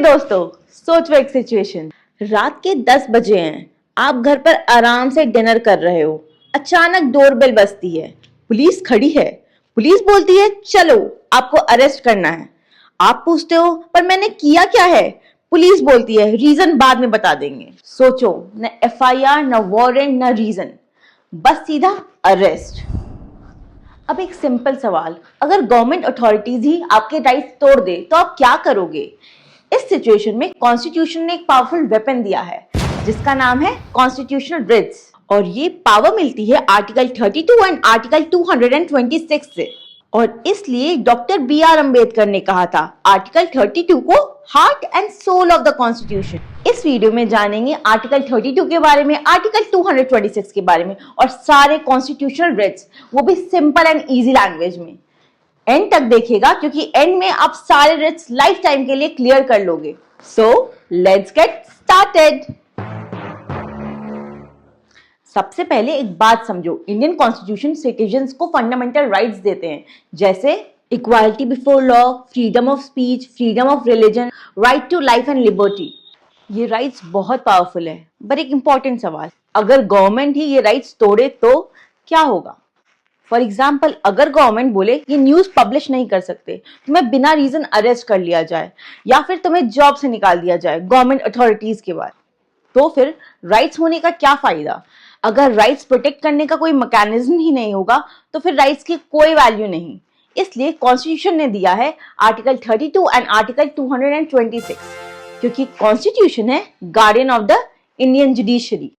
दोस्तों, सोचो एक सिचुएशन। रात के 10 बजे हैं, आप घर पर आराम से डिनर कर रहे हो। अचानक डोरबेल बजती है, पुलिस खड़ी है। पुलिस बोलती है चलो आपको अरेस्ट करना है। आप पूछते हो पर मैंने किया क्या है? पुलिस बोलती है रीजन बाद में बता देंगे। सोचो, न एफआईआर, न वारंट, न रीजन, बस सीधा अरेस्ट। अब एक सिंपल सवाल, अगर गवर्नमेंट अथॉरिटीज ही आपके राइट्स तोड़ दे तो आप क्या करोगे? इस सिचुएशन में कॉन्स्टिट्यूशन ने एक पावरफुल वेपन दिया है जिसका नाम है कॉन्स्टिट्यूशनल रिट्स, और ये पावर मिलती है आर्टिकल 32 एंड आर्टिकल 226 से। और इसलिए डॉक्टर बी.आर. अम्बेडकर ने कहा था आर्टिकल 32 को heart and soul of the constitution. इस वीडियो में जानेंगे आर्टिकल 32 के बारे में, आर्टिकल 226 के बारे में और सारे कॉन्स्टिट्यूशनल रिट्स, वो भी सिंपल एंड इजी लैंग्वेज में। एंड तक देखिएगा क्योंकि एंड में आप सारे रिट्स लाइफ टाइम के लिए क्लियर कर लोगे। So let's get started. सबसे पहले एक बात समझो, इंडियन कॉन्स्टिट्यूशन सिटीजन्स को फंडामेंटल राइट्स देते हैं, जैसे equality before law, freedom of speech, freedom of religion, right to life and liberty. ये राइट्स बहुत पावरफुल है। पर एक इंपॉर्टेंट सवाल, अगर गवर्नमेंट ही ये राइट्स तोड़े तो क्या होगा? फॉर एग्जाम्पल, अगर गवर्नमेंट बोले ये न्यूज पब्लिश नहीं कर सकते, तुम्हें बिना रीजन अरेस्ट कर लिया जाए या फिर तुम्हें जॉब से निकाल दिया जाए गवर्नमेंट अथॉरिटीज के बाद, तो फिर राइट्स होने का क्या फायदा? अगर राइट्स प्रोटेक्ट करने का कोई मैकेनिज्म ही नहीं होगा तो फिर राइट्स की कोई वैल्यू नहीं। इसलिए कॉन्स्टिट्यूशन ने दिया है आर्टिकल 32 एंड आर्टिकल 226, क्योंकि कॉन्स्टिट्यूशन है guardian of the Indian judiciary.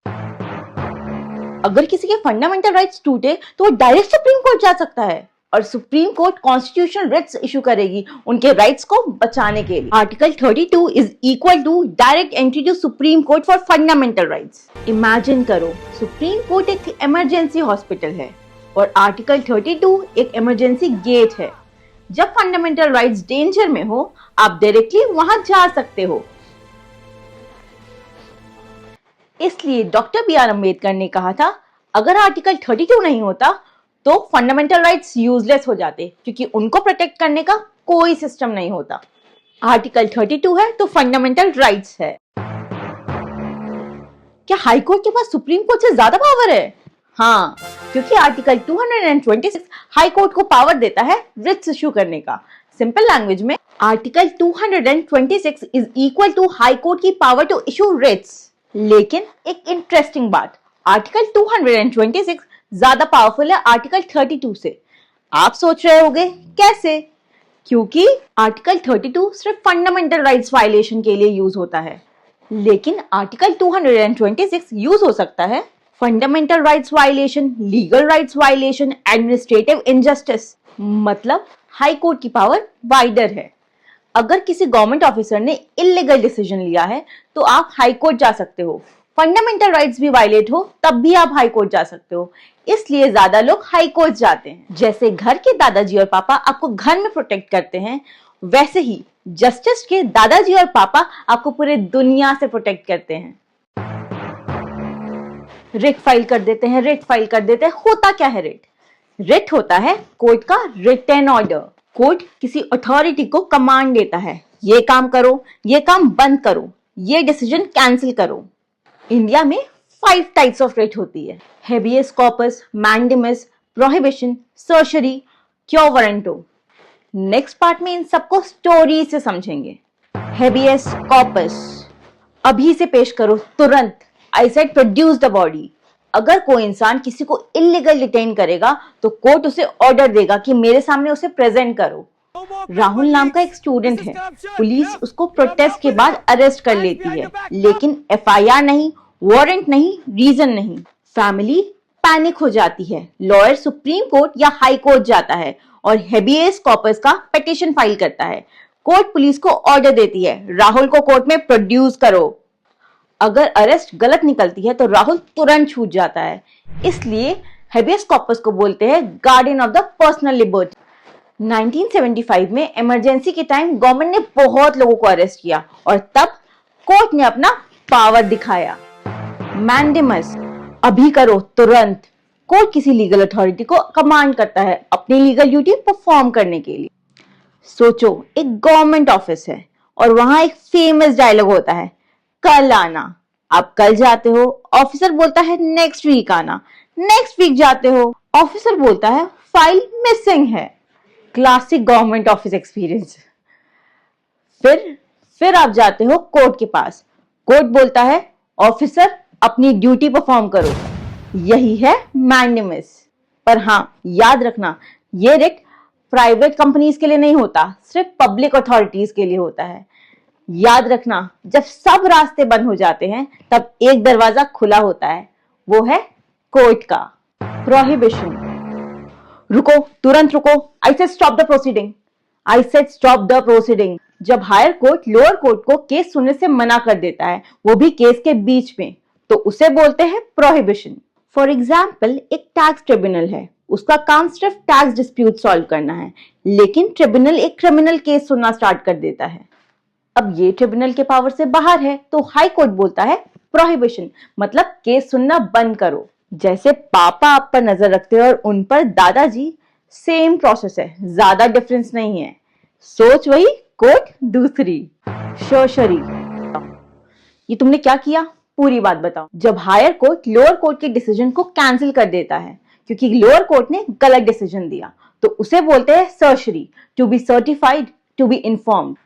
अगर किसी के फंडामेंटल राइट्स टूटे तो वो डायरेक्ट सुप्रीम कोर्ट जा सकता है और supreme court constitutional writs issue करेगी उनके राइट्स को बचाने के लिए। Article 32 is equal to direct entry to supreme court for fundamental rights. Imagine करो, सुप्रीम कोर्ट एक इमरजेंसी हॉस्पिटल है और आर्टिकल 32 एक इमरजेंसी गेट है। जब फंडामेंटल राइट्स डेंजर में हो, आप डायरेक्टली वहां जा सकते हो। इसलिए डॉक्टर बी.आर. अम्बेडकर ने कहा था अगर आर्टिकल 32 नहीं होता तो फंडामेंटल राइट्स यूजलेस हो जाते, क्योंकि उनको प्रोटेक्ट करने का कोई सिस्टम नहीं होता। आर्टिकल 32 है तो फंडामेंटल राइट्स है। क्या हाई कोर्ट के पास सुप्रीम कोर्ट से ज्यादा पावर है? हाँ, क्योंकि आर्टिकल 226 हाई कोर्ट को पावर देता है रिट्स इशू करने का। सिंपल लैंग्वेज में article 226 is equal to high court की पावर टू इशू रिट्स। लेकिन एक इंटरेस्टिंग बात, आर्टिकल 226 ज्यादा पावरफुल है आर्टिकल 32 से। आप सोच रहे होंगे कैसे? क्योंकि आर्टिकल 32 सिर्फ फंडामेंटल राइट्स वायलेशन के लिए यूज होता है, लेकिन आर्टिकल 226 यूज हो सकता है fundamental rights violation, legal rights violation, administrative injustice. मतलब हाई कोर्ट की पावर वाइडर है। अगर किसी गवर्नमेंट ऑफिसर ने इल्लीगल डिसीजन लिया है तो आप हाई कोर्ट जा सकते हो। फंडामेंटल राइट्स भी वायलेट हो तब भी आप हाई कोर्ट जा सकते हो। इसलिए ज्यादा लोग हाई कोर्ट जाते हैं। जैसे घर के दादाजी और पापा आपको घर में प्रोटेक्ट करते हैं, वैसे ही जस्टिस के दादाजी और पापा आपको पूरे दुनिया से प्रोटेक्ट करते हैं। रिट फाइल कर देते हैं, रिट फाइल कर देते हैं। होता क्या है रिट? रिट होता है कोर्ट का रिटन ऑर्डर। कोर्ट किसी अथॉरिटी को कमांड देता है, ये काम करो, ये काम बंद करो, ये डिसीजन कैंसिल करो। इंडिया में 5 टाइप्स ऑफ रिट होती है: habeas corpus, mandamus, prohibition, surgery, क्यो वारंटो। नेक्स्ट पार्ट में इन सबको स्टोरी से समझेंगे। हेबियस कॉर्पस, अभी से पेश करो, तुरंत। I said produce the body. अगर कोई इंसान किसी को इलीगल डिटेन करेगा तो कोर्ट उसे ऑर्डर देगा कि मेरे सामने उसे प्रेजेंट करो। राहुल नाम का एक स्टूडेंट है, पुलिस उसको प्रोटेस्ट के बाद अरेस्ट कर लेती है, लेकिन एफआईआर नहीं, वारंट नहीं, रीजन नहीं। फैमिली पैनिक हो जाती है। लॉयर सुप्रीम कोर्ट या हाई कोर्ट जाता है और हेबियस कॉर्पस का पिटीशन फाइल करता है। कोर्ट पुलिस को ऑर्डर देती है राहुल को कोर्ट में प्रोड्यूस करो। अगर अरेस्ट गलत निकलती है तो राहुल तुरंत छूट जाता है। इसलिए हेबियस कॉर्पस को बोलते हैं guardian of the personal liberty. 1975 में इमरजेंसी के टाइम गवर्नमेंट ने बहुत लोगों को अरेस्ट किया और तब कोर्ट ने अपना पावर दिखाया। मैंडेमस, अभी करो, तुरंत। कोर्ट किसी लीगल अथॉरिटी को कमांड करता है अपनी लीगल ड्यूटी परफॉर्म करने के लिए। सोचो, एक गवर्नमेंट ऑफिस है और वहां एक फेमस डायलॉग होता है, कल आना। आप कल जाते हो, ऑफिसर बोलता है नेक्स्ट वीक आना। नेक्स्ट वीक जाते हो, ऑफिसर बोलता है फाइल मिसिंग है। Classic government office experience. फिर आप जाते हो कोर्ट के पास। कोर्ट बोलता है ऑफिसर अपनी ड्यूटी परफॉर्म करो। यही है मैंडेमस। पर हाँ, याद रखना, ये रिट प्राइवेट कंपनीज के लिए नहीं होता, सिर्फ पब्लिक अथॉरिटीज के लिए होता है। याद रखना, जब सब रास्ते बंद हो जाते हैं तब एक दरवाजा खुला होता है, वो है कोर्ट का। प्रोहिबिशन। रुको, तुरंत रुको। I said stop the proceeding. I said stop the proceeding. जब हायर कोर्ट लोअर कोर्ट को केस सुनने से मना कर देता है, वो भी केस के बीच में, तो उसे बोलते हैं प्रोहिबिशन। फॉर एग्जाम्पल, एक टैक्स ट्रिब्यूनल है, उसका काम सिर्फ टैक्स डिस्प्यूट सॉल्व करना है, लेकिन ट्रिब्यूनल एक क्रिमिनल केस सुनना स्टार्ट कर देता है। अब ये ट्रिब्यूनल के पावर से बाहर है, तो हाई कोर्ट बोलता है प्रोहिबिशन, मतलब केस सुनना बंद करो। जैसे पापा आप पर नजर रखते हैं और उन पर दादाजी, सेम प्रोसेस है, ज्यादा डिफरेंस नहीं है। सोच वही, कोर्ट दूसरी। शोशरी। ये तुमने क्या किया, पूरी बात बताओ। जब हायर कोर्ट लोअर कोर्ट के डिसीजन को कैंसिल कर देता है क्योंकि लोअर कोर्ट ने गलत डिसीजन दिया, तो उसे बोलते हैं certiorari, to be certified, to be informed.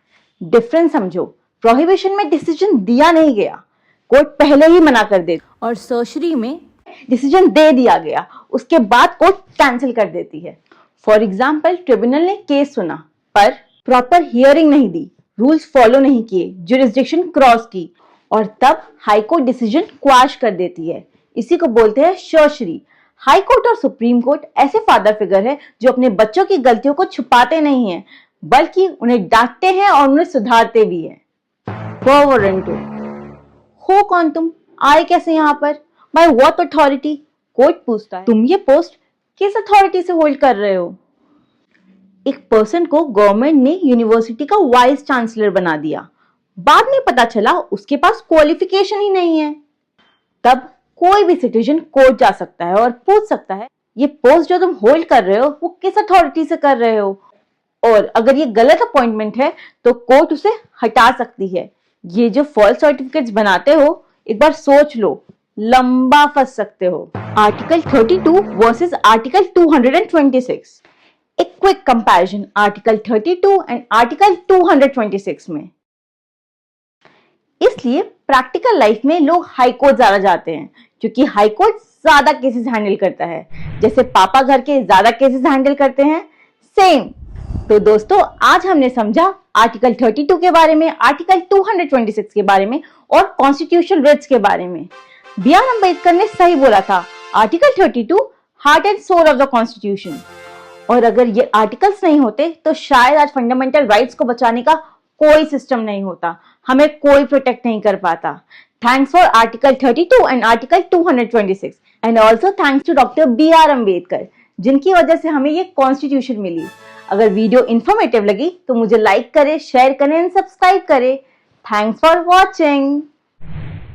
Difference समझो, प्रोहिबिशन में डिसीजन दिया नहीं गया, कोर्ट पहले ही मना कर दे, और सर्शरी में डिसीजन दे दिया गया, उसके बाद कोर्ट कैंसिल कर देती है। फॉर एग्जाम्पल, ट्रिब्यूनल ने केस सुना पर प्रॉपर हियरिंग नहीं दी, रूल्स फॉलो नहीं किए, जुरिस्डिक्शन क्रॉस की, और तब हाई कोर्ट डिसीजन क्वाश कर देती है। इसी को बोलते हैं शर्शरी। हाई कोर्ट और सुप्रीम कोर्ट ऐसे फादर फिगर है जो अपने बच्चों की गलतियों को छुपाते नहीं हैं, बल्कि उन्हें डांटते हैं और उन्हें सुधारते भी हैं। वारंटो। हो कौन तुम, आए कैसे यहाँ पर, बाय व्हाट अथॉरिटी? कोर्ट पूछता है, तुम ये पोस्ट किस अथॉरिटी से होल्ड कर रहे हो? एक पर्सन को गवर्नमेंट ने यूनिवर्सिटी का वाइस चांसलर बना दिया, बाद में पता चला उसके पास क्वालिफिकेशन ही नहीं है। तब कोई भी सिटीजन कोर्ट जा सकता है और पूछ सकता है, ये पोस्ट जो तुम होल्ड कर रहे हो वो किस अथॉरिटी से कर रहे हो, और अगर ये गलत अपॉइंटमेंट है तो कोर्ट उसे हटा सकती है। ये जो फॉल्स सर्टिफिकेट्स बनाते हो, एक बार सोच लो, लंबा फंस सकते हो। Article 32 versus article 226। एक quick comparison article 32 and article 226 में। इसलिए प्रैक्टिकल लाइफ में लोग हाई कोर्ट ज्यादा जाते हैं क्योंकि हाई कोर्ट ज्यादा केसेस हैंडल करता है, जैसे पापा घर के ज्यादा केसेस हैंडल करते हैं, सेम। तो दोस्तों, आज हमने समझा आर्टिकल 32 के बारे में, आर्टिकल 226 के बारे में और कॉन्स्टिट्यूशनल रिट्स के बारे में। B.R. अम्बेडकर ने सही बोला था, article 32 heart and soul of the constitution. और अगर ये आर्टिकल्स नहीं होते तो शायद आज फंडामेंटल राइट्स को बचाने का कोई सिस्टम नहीं होता, हमें कोई प्रोटेक्ट नहीं कर पाता। Thanks for article 32 and article 226 and also thanks to doctor B.R. Ambedkar, जिनकी वजह से हमें ये कॉन्स्टिट्यूशन मिली। अगर वीडियो इंफॉर्मेटिव लगी तो मुझे लाइक करें, शेयर करें एंड सब्सक्राइब करें। Thanks for watching.